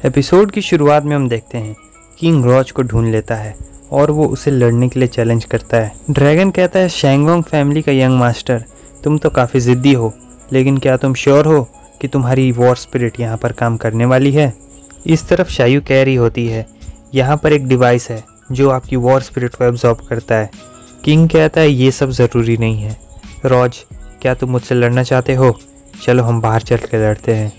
Episode की शुरुआत में हम देखते हैं किंग रॉज को ढूंढ लेता है और वो उसे लड़ने के लिए चैलेंज करता है। ड्रैगन कहता है, शैंगोंग फैमिली का यंग मास्टर, तुम तो काफ़ी ज़िद्दी हो, लेकिन क्या तुम श्योर हो कि तुम्हारी वॉर स्पिरिट यहाँ पर काम करने वाली है? इस तरफ शायू कह रही होती है, यहाँ पर एक डिवाइस है जो आपकी वॉर स्पिरिट को एब्जॉर्ब करता है। किंग कहता है, ये सब ज़रूरी नहीं है। रॉज, क्या तुम मुझसे लड़ना चाहते हो? चलो हम बाहर चल के लड़ते हैं।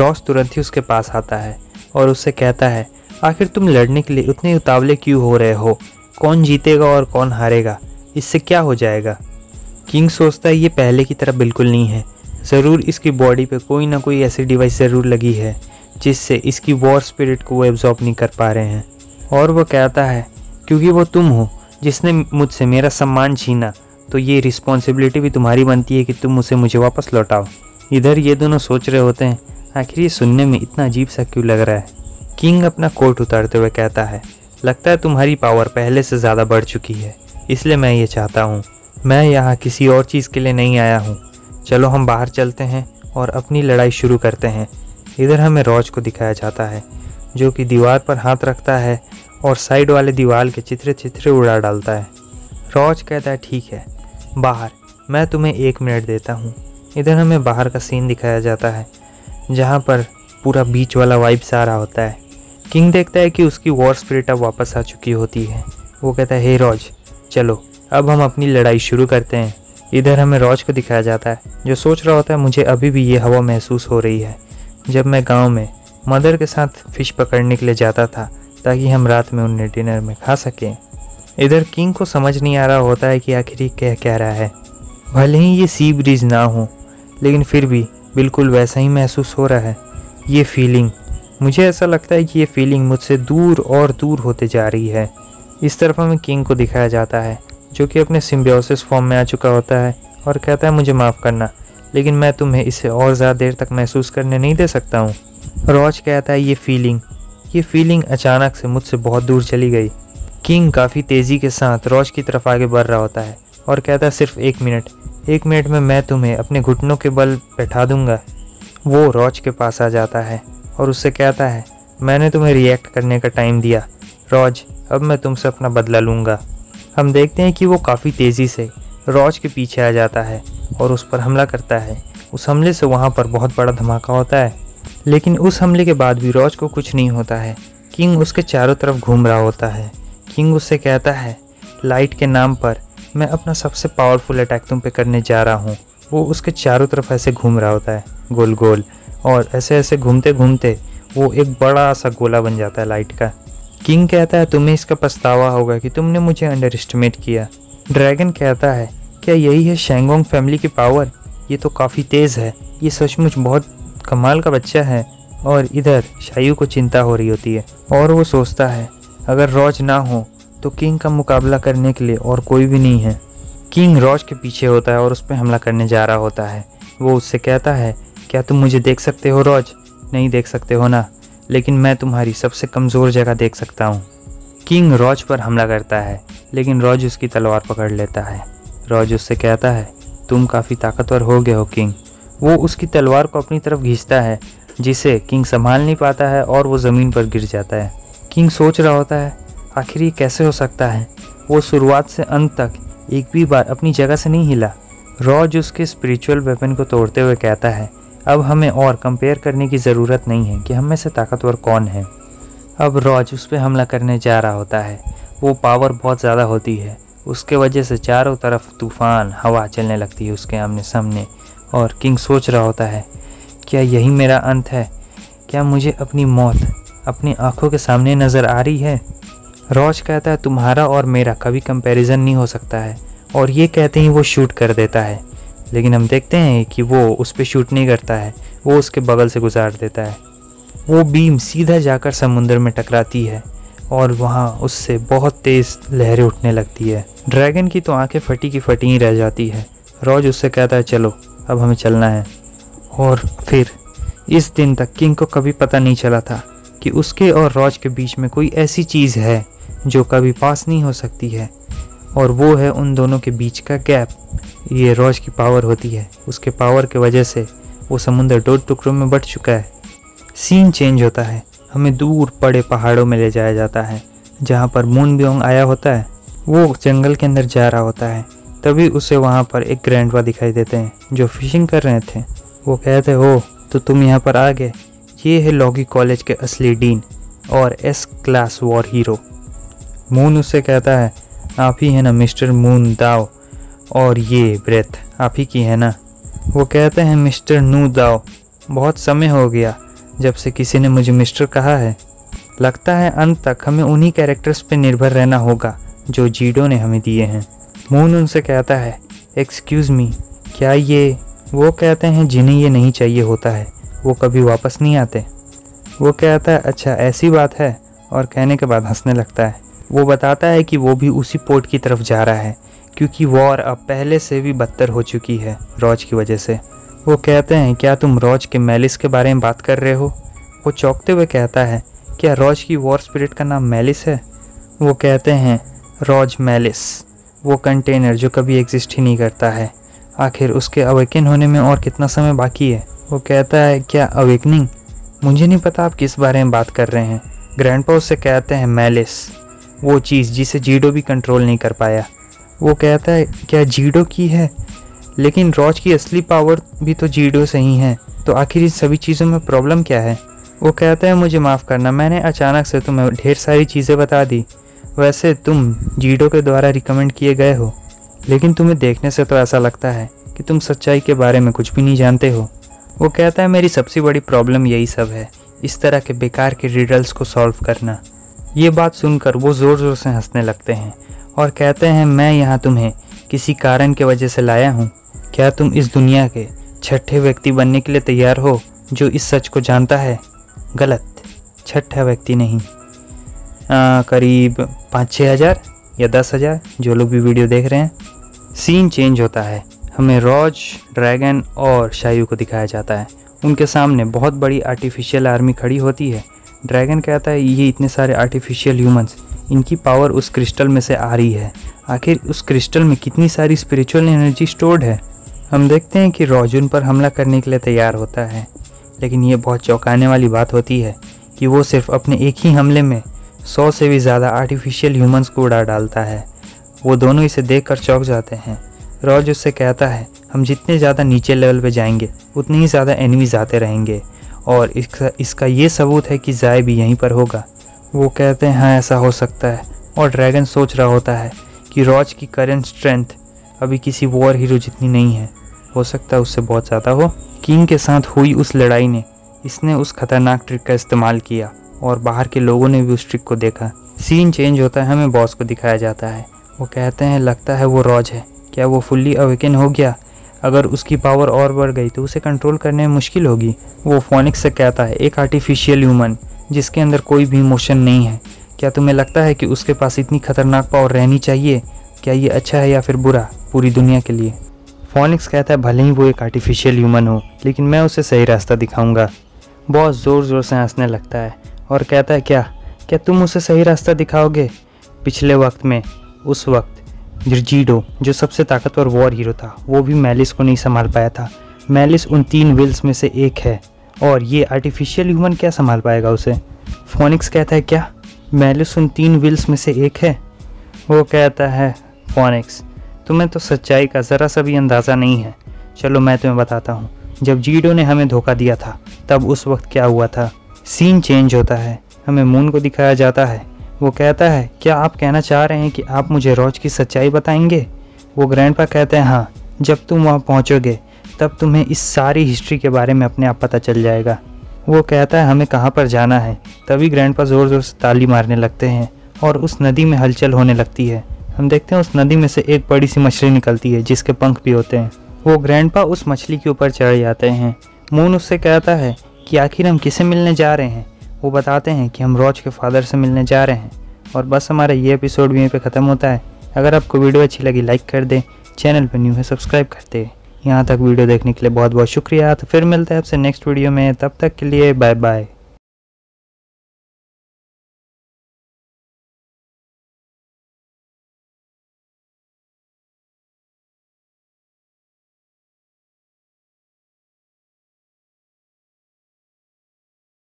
रॉज तुरंत ही उसके पास आता है और उससे कहता है, आखिर तुम लड़ने के लिए उतने उतावले क्यों हो रहे हो? कौन जीतेगा और कौन हारेगा, इससे क्या हो जाएगा? किंग सोचता है ये पहले की तरह बिल्कुल नहीं है, ज़रूर इसकी बॉडी पे कोई ना कोई ऐसी डिवाइस ज़रूर लगी है जिससे इसकी वॉर स्पिरिट को वो एब्जॉर्ब नहीं कर पा रहे हैं। और वो कहता है, क्योंकि वो तुम हो जिसने मुझसे मेरा सम्मान छीना, तो ये रिस्पॉन्सिबिलिटी भी तुम्हारी बनती है कि तुम उसे मुझे वापस लौटाओ। इधर ये दोनों सोच रहे होते हैं, आखिर ये सुनने में इतना अजीब सा क्यों लग रहा है। किंग अपना कोट उतारते हुए कहता है, लगता है तुम्हारी पावर पहले से ज़्यादा बढ़ चुकी है, इसलिए मैं ये चाहता हूँ। मैं यहाँ किसी और चीज़ के लिए नहीं आया हूँ। चलो हम बाहर चलते हैं और अपनी लड़ाई शुरू करते हैं। इधर हमें रॉज को दिखाया जाता है जो कि दीवार पर हाथ रखता है और साइड वाले दीवार के चित्रे उड़ा डालता है। रॉज कहता है, ठीक है, बाहर, मैं तुम्हें 1 मिनट देता हूँ। इधर हमें बाहर का सीन दिखाया जाता है जहाँ पर पूरा बीच वाला वाइब्स आ रहा होता है। किंग देखता है कि उसकी वॉर स्पिरिट अब वापस आ चुकी होती है। वो कहता है, हे रॉज, चलो अब हम अपनी लड़ाई शुरू करते हैं। इधर हमें रॉज को दिखाया जाता है जो सोच रहा होता है, मुझे अभी भी ये हवा महसूस हो रही है जब मैं गांव में मदर के साथ फ़िश पकड़ने के लिए जाता था ताकि हम रात में उन्हें डिनर में खा सकें। इधर किंग को समझ नहीं आ रहा होता है कि आखिर ये कह रहा है। भले ही ये सी ब्रिज ना हो, लेकिन फिर भी बिल्कुल वैसा ही महसूस हो रहा है। ये फीलिंग, मुझे ऐसा लगता है कि ये फीलिंग मुझसे दूर और दूर होते जा रही है। इस तरफ हमें किंग को दिखाया जाता है जो कि अपने सिम्बियोसिस फॉर्म में आ चुका होता है और कहता है, मुझे माफ़ करना, लेकिन मैं तुम्हें इसे और ज़्यादा देर तक महसूस करने नहीं दे सकता हूँ। रॉज कहता है, ये फीलिंग अचानक से मुझसे बहुत दूर चली गई। किंग काफ़ी तेज़ी के साथ रॉज की तरफ आगे बढ़ रहा होता है और कहता है, सिर्फ 1 मिनट में मैं तुम्हें अपने घुटनों के बल बैठा दूंगा। वो रॉज के पास आ जाता है और उससे कहता है, मैंने तुम्हें रिएक्ट करने का टाइम दिया रॉज, अब मैं तुमसे अपना बदला लूँगा। हम देखते हैं कि वो काफ़ी तेज़ी से रॉज के पीछे आ जाता है और उस पर हमला करता है। उस हमले से वहाँ पर बहुत बड़ा धमाका होता है, लेकिन उस हमले के बाद भी रॉज को कुछ नहीं होता है। किंग उसके चारों तरफ घूम रहा होता है। किंग उससे कहता है, लाइट के नाम पर मैं अपना सबसे पावरफुल अटैक तुम पे करने जा रहा हूँ। वो उसके चारों तरफ ऐसे घूम रहा होता है गोल गोल, और ऐसे ऐसे घूमते घूमते वो एक बड़ा सा गोला बन जाता है लाइट का। किंग कहता है, तुम्हें इसका पछतावा होगा कि तुमने मुझे अंडर एस्टिमेट किया। ड्रैगन कहता है, क्या यही है शैंगोंग फैमिली की पावर? ये तो काफ़ी तेज़ है, ये सचमुच बहुत कमाल का बच्चा है। और इधर शायू को चिंता हो रही होती है और वो सोचता है, अगर रॉज ना हो तो किंग का मुकाबला करने के लिए और कोई भी नहीं है। किंग रॉज के पीछे होता है और उस पर हमला करने जा रहा होता है। वो उससे कहता है, क्या तुम मुझे देख सकते हो रॉज? नहीं देख सकते हो ना, लेकिन मैं तुम्हारी सबसे कमज़ोर जगह देख सकता हूँ। किंग रॉज पर हमला करता है, लेकिन रॉज उसकी तलवार पकड़ लेता है। रॉज उससे कहता है, तुम काफ़ी ताकतवर हो गए हो किंग। वो उसकी तलवार को अपनी तरफ खींचता है जिसे किंग संभाल नहीं पाता है और वो ज़मीन पर गिर जाता है। किंग सोच रहा होता है, आखिर ये कैसे हो सकता है? वो शुरुआत से अंत तक एक भी बार अपनी जगह से नहीं हिला। रॉज उसके स्पिरिचुअल वेपन को तोड़ते हुए कहता है, अब हमें और कंपेयर करने की ज़रूरत नहीं है कि हम में से ताकतवर कौन है। अब रॉज उस पर हमला करने जा रहा होता है। वो पावर बहुत ज़्यादा होती है, उसके वजह से चारों तरफ तूफ़ान हवा चलने लगती है उसके आमने सामने। और किंग सोच रहा होता है, क्या यही मेरा अंत है? क्या मुझे अपनी मौत अपनी आंखों के सामने नज़र आ रही है? रॉज कहता है, तुम्हारा और मेरा कभी कंपैरिजन नहीं हो सकता है। और ये कहते ही वो शूट कर देता है, लेकिन हम देखते हैं कि वो उस पर शूट नहीं करता है, वो उसके बगल से गुजार देता है। वो बीम सीधा जाकर समुद्र में टकराती है और वहाँ उससे बहुत तेज़ लहरें उठने लगती है। ड्रैगन की तो आंखें फटी की फटी ही रह जाती है। रॉज उससे कहता है, चलो अब हमें चलना है। और फिर इस दिन तक किंग को कभी पता नहीं चला था कि उसके और रॉज के बीच में कोई ऐसी चीज़ है जो कभी पास नहीं हो सकती है, और वो है उन दोनों के बीच का गैप। ये रॉज की पावर होती है, उसके पावर के वजह से वो समुद्र 2 टुकड़ों में बट चुका है। सीन चेंज होता है, हमें दूर बड़े पहाड़ों में ले जाया जाता है जहाँ पर मून ब्योंग आया होता है। वो जंगल के अंदर जा रहा होता है, तभी उसे वहाँ पर एक ग्रैंडपा दिखाई देते हैं जो फिशिंग कर रहे थे। वो कहते हो तो तुम यहाँ पर आ गए, ये है लॉगी कॉलेज के असली डीन और S class war hero. Moon उससे कहता है आप ही है ना मिस्टर मून दाओ, और ये ब्रेथ आप ही की है ना। वो कहते हैं मिस्टर नू दाओ, बहुत समय हो गया जब से किसी ने मुझे मिस्टर कहा है। लगता है अंत तक हमें उन्हीं कैरेक्टर्स पे निर्भर रहना होगा जो जीडो ने हमें दिए हैं। मून उनसे कहता है एक्सक्यूज़ मी, क्या ये। वो कहते हैं जिन्हें ये नहीं चाहिए होता है वो कभी वापस नहीं आते। वो कहता है अच्छा ऐसी बात है, और कहने के बाद हंसने लगता है। वो बताता है कि वो भी उसी पोर्ट की तरफ जा रहा है क्योंकि वॉर अब पहले से भी बदतर हो चुकी है रॉज की वजह से। वो कहते हैं क्या तुम रॉज के मैलिस के बारे में बात कर रहे हो। वो चौंकते हुए कहता है क्या रॉज की वॉर स्पिरिट का नाम मैलिस है। वो कहते हैं रॉज मैलिस, वो कंटेनर जो कभी एग्जिस्ट ही नहीं करता है, आखिर उसके अवेकन होने में और कितना समय बाकी है। वो कहता है क्या अवेकनिंग, मुझे नहीं पता आप किस बारे में बात कर रहे हैं। ग्रैंडपा उससे कहते हैं मैलिस, वो चीज़ जिसे जीडो भी कंट्रोल नहीं कर पाया। वो कहता है क्या जीडो की है, लेकिन रॉज की असली पावर भी तो जीडो से ही है, तो आखिर इन सभी चीज़ों में प्रॉब्लम क्या है। वो कहता है मुझे माफ़ करना, मैंने अचानक से तुम्हें ढेर सारी चीज़ें बता दी। वैसे तुम जीडो के द्वारा रिकमेंड किए गए हो, लेकिन तुम्हें देखने से तो ऐसा लगता है कि तुम सच्चाई के बारे में कुछ भी नहीं जानते हो। वो कहता है मेरी सबसे बड़ी प्रॉब्लम यही सब है, इस तरह के बेकार के रिडल्स को सॉल्व करना। ये बात सुनकर वो ज़ोर ज़ोर से हंसने लगते हैं और कहते हैं मैं यहाँ तुम्हें किसी कारण की वजह से लाया हूँ। क्या तुम इस दुनिया के छठे व्यक्ति बनने के लिए तैयार हो जो इस सच को जानता है। गलत, छठा व्यक्ति नहीं, करीब 5-6 हज़ार या 10,000 जो लोग भी वीडियो देख रहे हैं। सीन चेंज होता है, हमें रॉज, ड्रैगन और शायू को दिखाया जाता है। उनके सामने बहुत बड़ी आर्टिफिशियल आर्मी खड़ी होती है। ड्रैगन कहता है ये इतने सारे आर्टिफिशियल ह्यूमंस, इनकी पावर उस क्रिस्टल में से आ रही है, आखिर उस क्रिस्टल में कितनी सारी स्पिरिचुअल एनर्जी स्टोर्ड है। हम देखते हैं कि रॉज उन पर हमला करने के लिए तैयार होता है, लेकिन ये बहुत चौंकाने वाली बात होती है कि वो सिर्फ अपने एक ही हमले में 100 से भी ज़्यादा आर्टिफिशियल ह्यूमंस को उड़ा डालता है। वो दोनों इसे देखकर चौंक जाते हैं। रॉज उससे कहता है हम जितने ज़्यादा नीचे लेवल पे जाएंगे उतने ही ज़्यादा एनिमीज आते रहेंगे, और इसका ये सबूत है कि ज़ाय भी यहीं पर होगा। वो कहते हैं हाँ ऐसा हो सकता है, और ड्रैगन सोच रहा होता है कि रॉज की करंट स्ट्रेंथ अभी किसी वॉर हीरो जितनी नहीं है, हो सकता है उससे बहुत ज़्यादा हो। किंग के साथ हुई उस लड़ाई ने इसने उस खतरनाक ट्रिक का इस्तेमाल किया और बाहर के लोगों ने भी उस ट्रिक को देखा। सीन चेंज होता है, हमें बॉस को दिखाया जाता है। वो कहते हैं लगता है वो रॉज है, क्या वो फुल्ली अवेकन हो गया। अगर उसकी पावर और बढ़ गई तो उसे कंट्रोल करने में मुश्किल होगी। वो फोनिक्स से कहता है एक आर्टिफिशियल ह्यूमन जिसके अंदर कोई भी इमोशन नहीं है, क्या तुम्हें लगता है कि उसके पास इतनी खतरनाक पावर रहनी चाहिए। क्या ये अच्छा है या फिर बुरा पूरी दुनिया के लिए। फोनिक्स कहता है भले ही वो एक आर्टिफिशियल ह्यूमन हो, लेकिन मैं उसे सही रास्ता दिखाऊंगा। बॉस ज़ोर ज़ोर से हंसने लगता है और कहता है क्या तुम उसे सही रास्ता दिखाओगे। पिछले वक्त में उस वक्त जीडो जो सबसे ताकतवर वॉर हीरो था वो भी मैलिस को नहीं संभाल पाया था। मैलिस उन 3 विल्स में से एक है, और ये आर्टिफिशियल ह्यूमन क्या संभाल पाएगा उसे। फोनिक्स कहता है क्या मैलिस उन 3 विल्स में से एक है। वो कहता है फोनिक्स तुम्हें तो सच्चाई का ज़रा सा भी अंदाज़ा नहीं है। चलो मैं तुम्हें बताता हूँ, जब जीडो ने हमें धोखा दिया था तब उस वक्त क्या हुआ था। सीन चेंज होता है, हमें मून को दिखाया जाता है। वो कहता है क्या आप कहना चाह रहे हैं कि आप मुझे रॉज की सच्चाई बताएंगे। वो ग्रैंडपा कहते हैं हाँ, जब तुम वहाँ पहुँचोगे तब तुम्हें इस सारी हिस्ट्री के बारे में अपने आप पता चल जाएगा। वो कहता है हमें कहाँ पर जाना है। तभी ग्रैंडपा ज़ोर ज़ोर से ताली मारने लगते हैं और उस नदी में हलचल होने लगती है। हम देखते हैं उस नदी में से एक बड़ी सी मछली निकलती है जिसके पंख भी होते हैं। वो ग्रैंडपा उस मछली के ऊपर चढ़ जाते हैं। मून उससे कहता है कि आखिर हम किसे मिलने जा रहे हैं। वो बताते हैं कि हम रॉज के फादर से मिलने जा रहे हैं। और बस हमारा ये एपिसोड भी यहीं पे ख़त्म होता है। अगर आपको वीडियो अच्छी लगी लाइक कर दें, चैनल पर न्यू है सब्सक्राइब कर दें। यहाँ तक वीडियो देखने के लिए बहुत बहुत शुक्रिया। तो फिर मिलते हैं आपसे नेक्स्ट वीडियो में, तब तक के लिए बाय बाय।